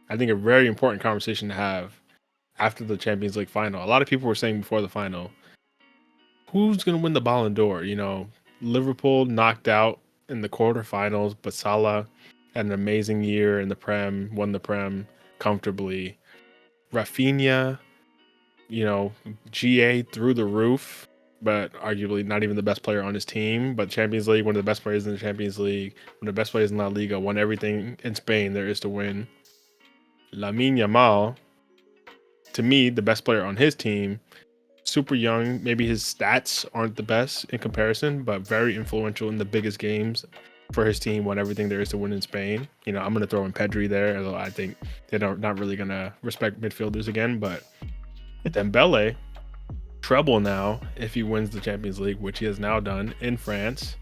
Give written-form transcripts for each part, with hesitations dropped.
I think a very important conversation to have after the Champions League final. A lot of people were saying before the final, who's going to win the Ballon d'Or? Liverpool knocked out in the quarterfinals, but Salah had an amazing year in the Prem, won the Prem comfortably. Rafinha, you know, GA through the roof, but arguably not even the best player on his team. But Champions League, one of the best players in the Champions League, one of the best players in La Liga, won everything in Spain there is to win. Lamine Yamal, to me, the best player on his team, super young. Maybe his stats aren't the best in comparison, but very influential in the biggest games for his team. Won everything there is to win in Spain. I'm going to throw in Pedri there, although I think they're not really going to respect midfielders again. But Dembele, treble now if he wins the Champions League, which he has now done in France.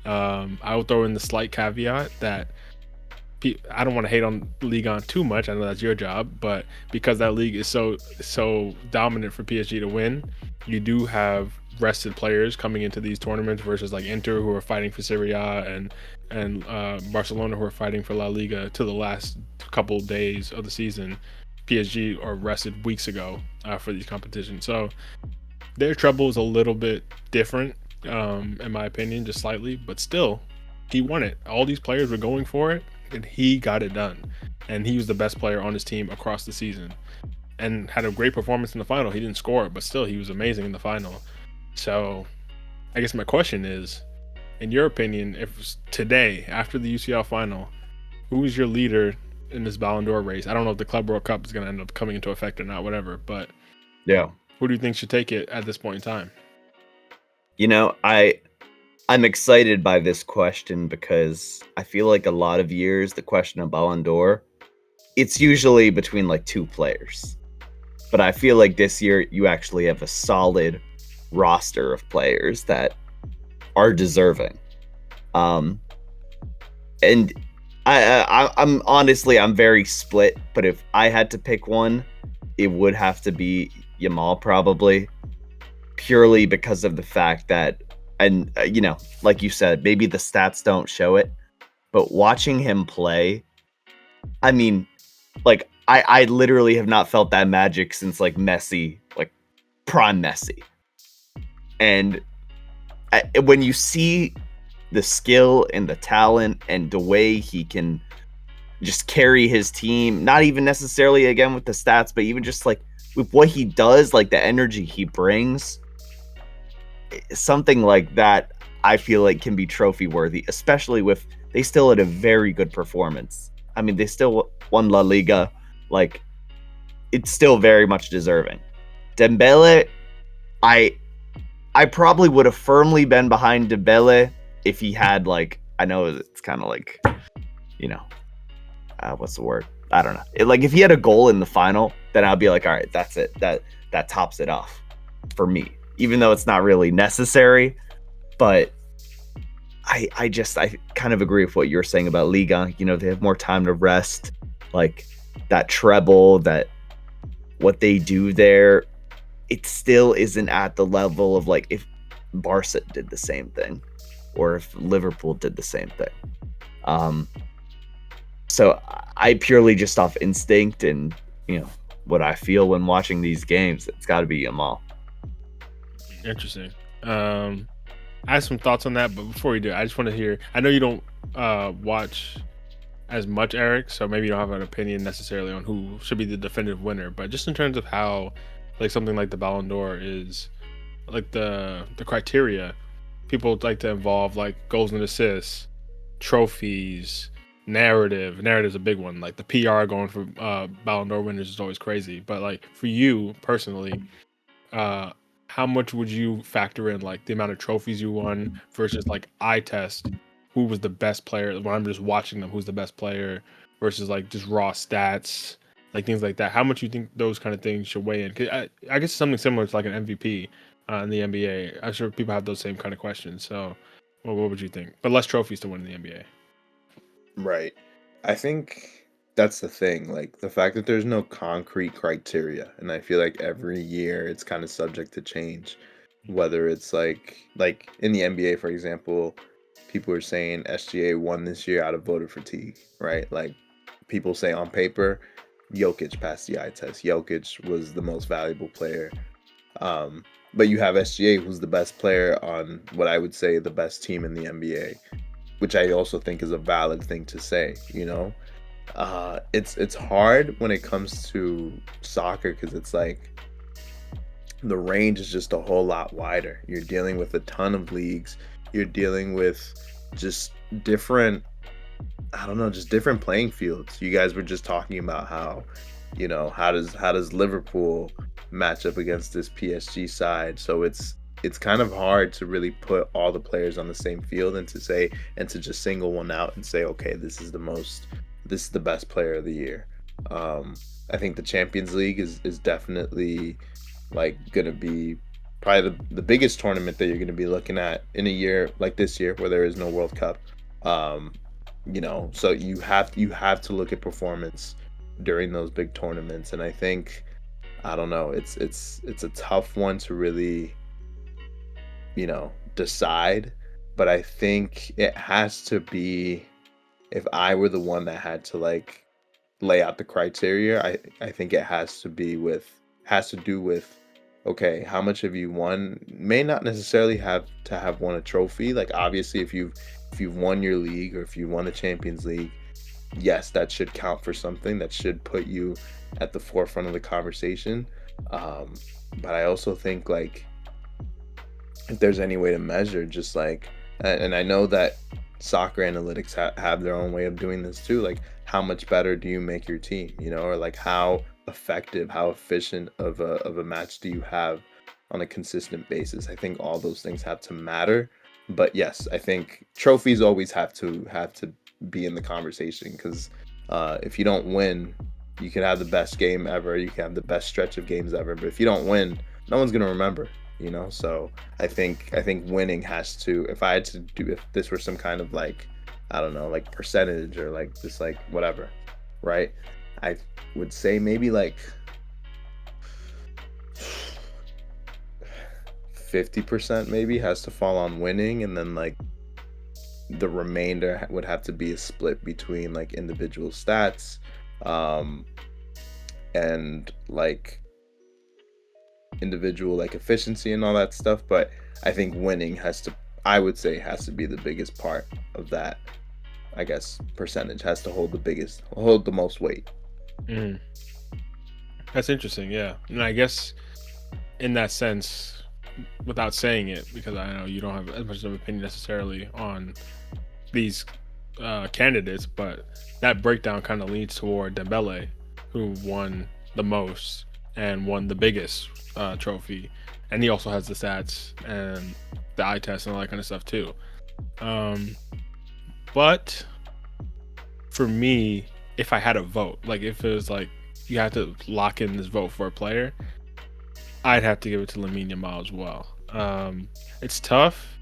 I will throw in the slight caveat that I don't want to hate on Ligue 1 too much. I know that's your job, but because that league is so dominant for PSG to win, you do have rested players coming into these tournaments versus like Inter, who are fighting for Serie A, and Barcelona, who are fighting for La Liga to the last couple days of the season. PSG are rested weeks ago for these competitions, so their trouble is a little bit different, in my opinion, just slightly, but still, he won it. All these players were going for it, and he got it done. And he was the best player on his team across the season and had a great performance in the final. He didn't score, but still, he was amazing in the final. So, I guess my question is, in your opinion, if today, after the UCL final, who is your leader in this Ballon d'Or race? I don't know if the Club World Cup is going to end up coming into effect or not, whatever, but Yeah. who do you think should take it at this point in time? I'm excited by this question because I feel like a lot of years the question of Ballon d'Or, it's usually between like two players. But I feel like this year you actually have a solid roster of players that are deserving. And I'm honestly I'm very split, but if I had to pick one, it would have to be Yamal probably, purely because of the fact that, and like you said, maybe the stats don't show it, but watching him play, I mean, like I literally have not felt that magic since like Messi, like prime Messi. And when you see the skill and the talent and the way he can just carry his team, not even necessarily again with the stats, but even just like with what he does, like the energy he brings, something like that I feel like can be trophy worthy, especially with they still had a very good performance. I mean, they still won La Liga. Like, it's still very much deserving. Dembele, I probably would have firmly been behind Dembele if he had, like, I know it's kind of like, what's the word? I don't know. Like, if he had a goal in the final, then I'd be like, all right, that's it. That tops it off for me, even though it's not really necessary. But I kind of agree with what you're saying about Liga. They have more time to rest. Like, that treble, that what they do there, it still isn't at the level of like if Barca did the same thing or if Liverpool did the same thing. So I purely just off instinct and what I feel when watching these games, it's got to be Yamal. Interesting. I have some thoughts on that, but before we do, I just want to hear. I know you don't watch as much, Eric, so maybe you don't have an opinion necessarily on who should be the definitive winner. But just in terms of how, like something like the Ballon d'Or is, like the criteria, people like to involve like goals and assists, trophies, narrative. Narrative's a big one. Like the PR going for Ballon d'Or winners is always crazy. But like for you personally, uh, how much would you factor in like the amount of trophies you won versus like eye test who was the best player when I'm just watching them, who's the best player versus like just raw stats, like things like that? How much you think those kind of things should weigh in? 'Cause I guess something similar to like an MVP in the NBA. I'm sure people have those same kind of questions. So what would you think? But less trophies to win in the NBA. Right. I think that's the thing. Like the fact that there's no concrete criteria, and I feel like every year it's kind of subject to change. Whether it's like in the NBA, for example, people are saying SGA won this year out of voter fatigue, right? Like people say on paper Jokic passed the eye test. Jokic was the most valuable player. But you have SGA, who's the best player on what I would say the best team in the NBA, which I also think is a valid thing to say. It's hard when it comes to soccer because it's like the range is just a whole lot wider. You're dealing with a ton of leagues. You're dealing with just different, I don't know, just different playing fields. You guys were just talking about how, how does Liverpool match up against this PSG side? So it's kind of hard to really put all the players on the same field and to just single one out and say, okay, this is the best player of the year. I think the Champions League is definitely like gonna be probably the biggest tournament that you're gonna be looking at in a year like this year where there is no World Cup. So you have to look at performance during those big tournaments, and I think, I don't know, it's a tough one to really decide, but I think it has to be, if I were the one that had to like lay out the criteria, I think it has to do with, okay, how much have you won? May not necessarily have to have won a trophy. Like obviously if you've won your league or if you won the Champions League, yes, that should count for something. That should put you at the forefront of the conversation. But I also think like if there's any way to measure just like, and I know that soccer analytics have their own way of doing this too, like how much better do you make your team, or like how effective, how efficient of a match do you have on a consistent basis. I think all those things have to matter. But yes, I think trophies always have to be in the conversation because if you don't win, you can have the best game ever, you can have the best stretch of games ever, but if you don't win, no one's gonna remember. So I think winning has to, if this were some kind of like, I don't know, like percentage or like just like whatever, right? I would say maybe like 50% maybe has to fall on winning, and then like the remainder would have to be a split between like individual stats and like individual like efficiency and all that stuff. But I think winning I would say has to be the biggest part of that. I guess percentage has to hold the most weight. That's interesting, yeah. And I guess in that sense, without saying it, because I know you don't have as much of an opinion necessarily on these candidates, but that breakdown kind of leads toward Dembele, who won the most and won the biggest trophy, and he also has the stats and the eye test and all that kind of stuff too. But for me, if I had a vote, like if it was like you have to lock in this vote for a player, I'd have to give it to Lamine Yamal as well. It's tough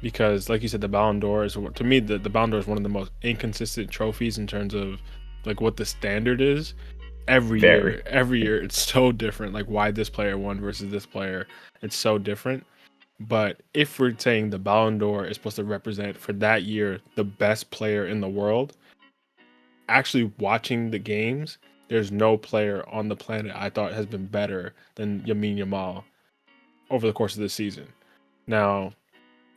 because, like you said, the Ballon d'Or is, to me, the Ballon d'Or is one of the most inconsistent trophies in terms of like what the standard is. Every year it's so different. Like why this player won versus this player, it's so different. But if we're saying the Ballon d'Or is supposed to represent for that year the best player in the world, actually watching the games, there's no player on the planet I thought has been better than Lamine Yamal over the course of this season. Now,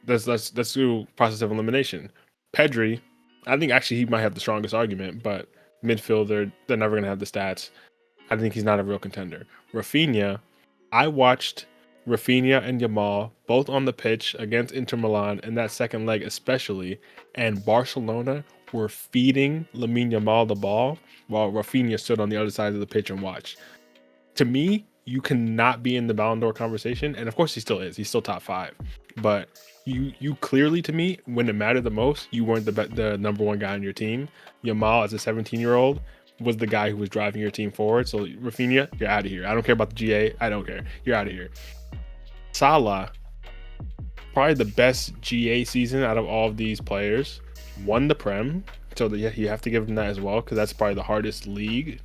let's do process of elimination. Pedri, I think actually he might have the strongest argument, but midfielder, they're never gonna have the stats. I think he's not a real contender. Rafinha, I watched Rafinha and Yamal both on the pitch against Inter Milan in that second leg especially, and Barcelona were feeding Lamine Yamal the ball while Rafinha stood on the other side of the pitch and watched. To me, you cannot be in the Ballon d'Or conversation, and of course he still is. He's still top 5, but you clearly, to me, when it mattered the most, you weren't the number one guy on your team. Yamal, as a 17-year-old, was the guy who was driving your team forward. So Rafinha, you're out of here. I don't care about the GA. I don't care. You're out of here. Salah, probably the best GA season out of all of these players, won the Prem. So you have to give him that as well, because that's probably the hardest league.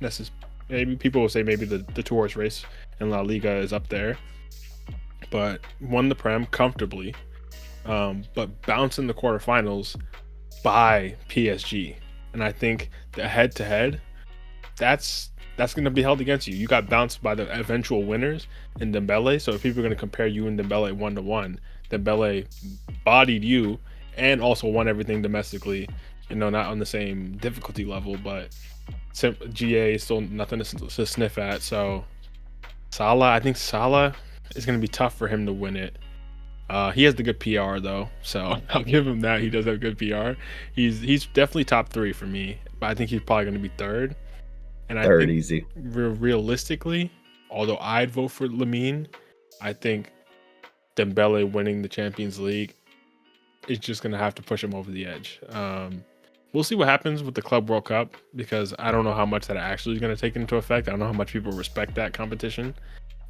Maybe people will say maybe the tourist race in La Liga is up there, but won the Prem comfortably. But bounced in the quarterfinals by PSG, and I think the head-to-head, that's going to be held against you. You got bounced by the eventual winners in Dembele. So if people are going to compare you and Dembele 1-1, Dembele bodied you and also won everything domestically. Not on the same difficulty level, but GA is still nothing to sniff at. So I think Salah is going to be tough for him to win it. He has the good PR though, so I'll give him that. He does have good PR. He's definitely top 3 for me, but I think he's probably going to be third. And I Third think easy. Realistically, although I'd vote for Lamine, I think Dembele winning the Champions League is just going to have to push him over the edge. We'll see what happens with the Club World Cup, because I don't know how much that actually is going to take into effect. I don't know how much people respect that competition.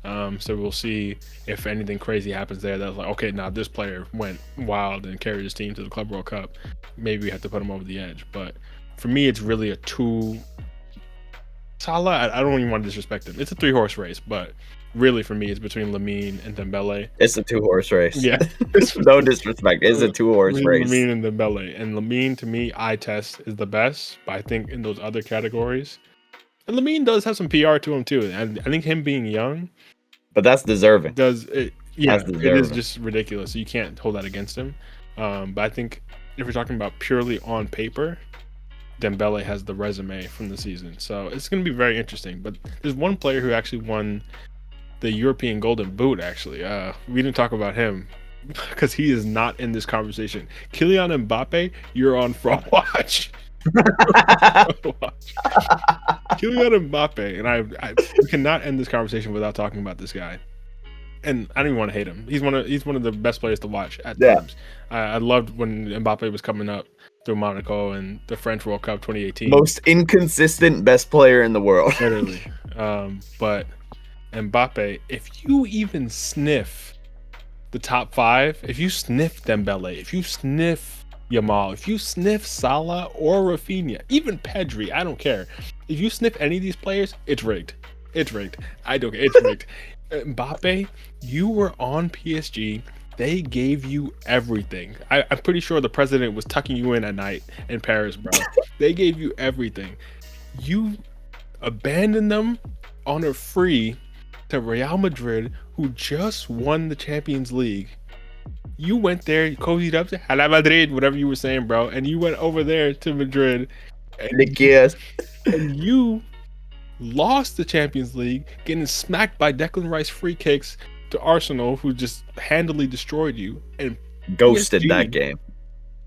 So we'll see if anything crazy happens there. That's like, okay, now this player went wild and carried his team to the Club World Cup. Maybe we have to put him over the edge. But for me, it's really a 2. Salah, I don't even want to disrespect him. It's a 3-horse race, but really for me, it's between Lamine and Dembele. It's a 2-horse race. Yeah. No disrespect. It's a 2-horse race. Lamine and Dembele. And Lamine, to me, eye test is the best. But I think in those other categories, and Lamine does have some PR to him too. And I think him being young, but that's deserving. It is just ridiculous. So you can't hold that against him. But I think if we're talking about purely on paper, Dembele has the resume from the season. So it's going to be very interesting. But there's one player who actually won the European Golden Boot, actually. We didn't talk about him because he is not in this conversation. Kylian Mbappe, you're on fraud watch. Kylian Mbappe, and we cannot end this conversation without talking about this guy. And I don't even want to hate him. He's one of the best players to watch at times. I loved when Mbappe was coming up through Monaco and the French World Cup 2018. Most inconsistent best player in the world. Literally. But Mbappe, if you even sniff the top 5, if you sniff Dembele, if you sniff Yamal, if you sniff Salah or Rafinha, even Pedri, I don't care. If you sniff any of these players, it's rigged. It's rigged. I don't care. It's rigged. Mbappe, you were on PSG. They gave you everything. I'm pretty sure the president was tucking you in at night in Paris, bro. They gave you everything. You abandoned them on a free to Real Madrid, who just won the Champions League. You went there, you cozied up to Hala Madrid, whatever you were saying, bro, and you went over there to Madrid. And you lost the Champions League, getting smacked by Declan Rice free kicks to Arsenal, who just handily destroyed you, and ghosted PSG, that game.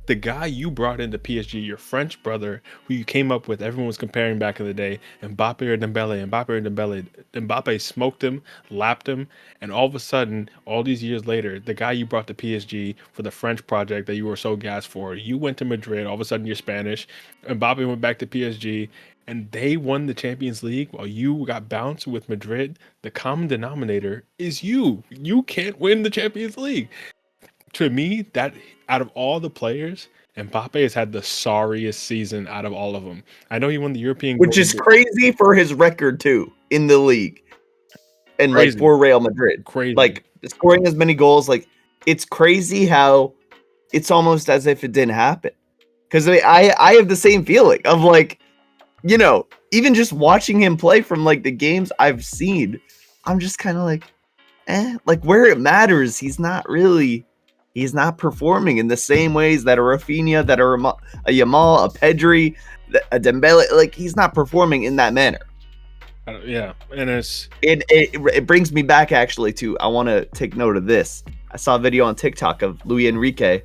The guy you brought into PSG, your French brother, who you came up with, everyone was comparing back in the day, Mbappe or Dembele, Mbappe smoked him, lapped him, and all of a sudden, all these years later, the guy you brought to PSG for the French project that you were so gassed for, you went to Madrid, all of a sudden you're Spanish, Mbappe went back to PSG, and they won the Champions League while you got bounced with Madrid. The common denominator is you. You can't win the Champions League. To me, that out of all the players, Mbappe has had the sorriest season out of all of them. I know he won the European, which is crazy for his record too in the league, and crazy. Like for Real Madrid, crazy. Like scoring as many goals. Like it's crazy how it's almost as if it didn't happen. Because I have the same feeling of like, even just watching him play from like the games I've seen, I'm just kind of like, like where it matters, he's not performing in the same ways that a Rafinha, that a Yamal, a Pedri, a Dembele, like he's not performing in that manner. Yeah, and it brings me back actually to, I want to take note of this. I saw a video on TikTok of Luis Enrique,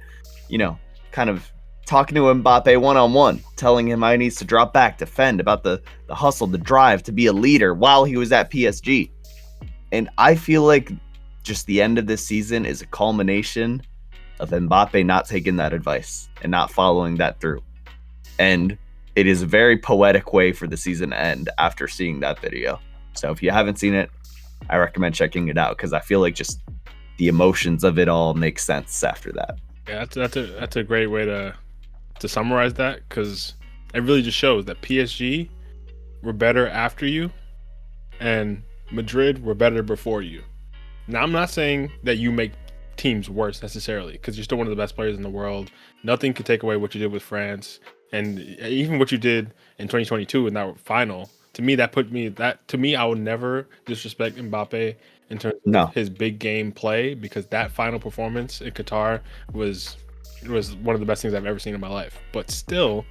kind of talking to Mbappe one-on-one, telling him how he needs to drop back, defend, about the hustle, the drive to be a leader while he was at PSG. And I feel like just the end of this season is a culmination of Mbappe not taking that advice and not following that through. And it is a very poetic way for the season to end after seeing that video. So if you haven't seen it, I recommend checking it out, because I feel like just the emotions of it all make sense after that. Yeah, that's a great way to summarize that, because it really just shows that PSG were better after you and Madrid were better before you. Now, I'm not saying that you make teams worse necessarily, because you're still one of the best players in the world. Nothing can take away what you did with France, and even what you did in 2022 in that final to me, I would never disrespect Mbappe in terms of No. his big game play, because that final performance in Qatar was one of the best things I've ever seen in my life. But still,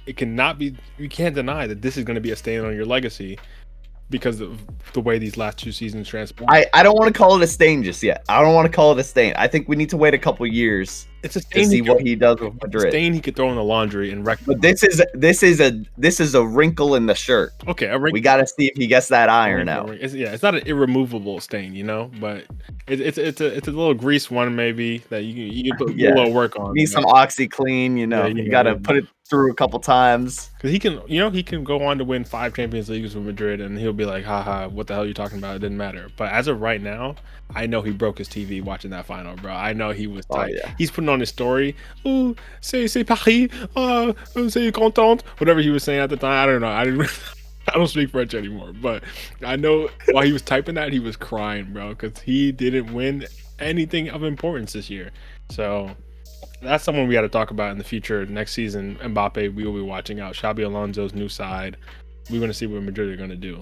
you can't deny that this is going to be a stain on your legacy because of the way these last 2 seasons transpired. I don't want to call it a stain just yet. I don't want to call it a stain. I think we need to wait a couple years It's a to stain see what he does with It's a Madrid. stain he could throw in the laundry and wreck. But this is a wrinkle in the shirt. Okay, We got to see if he gets that iron out. It's not an irremovable stain, but it's a little grease one maybe that you can put a little work on. Need some OxyClean, you got to put it through a couple times. Because he can go on to win 5 Champions Leagues with Madrid, and he'll be like, haha, what the hell are you talking about? It didn't matter. But as of right now, I know he broke his TV watching that final, bro. I know he was tight. Yeah. He's putting on his story. Oh, c'est Paris. C'est content. Whatever he was saying at the time. I don't know. I don't speak French anymore, but I know while he was typing that, he was crying, bro, because he didn't win anything of importance this year. So that's someone we got to talk about in the future. Next season, Mbappe, we will be watching out. Xabi Alonso's new side. We're going to see what Madrid are going to do.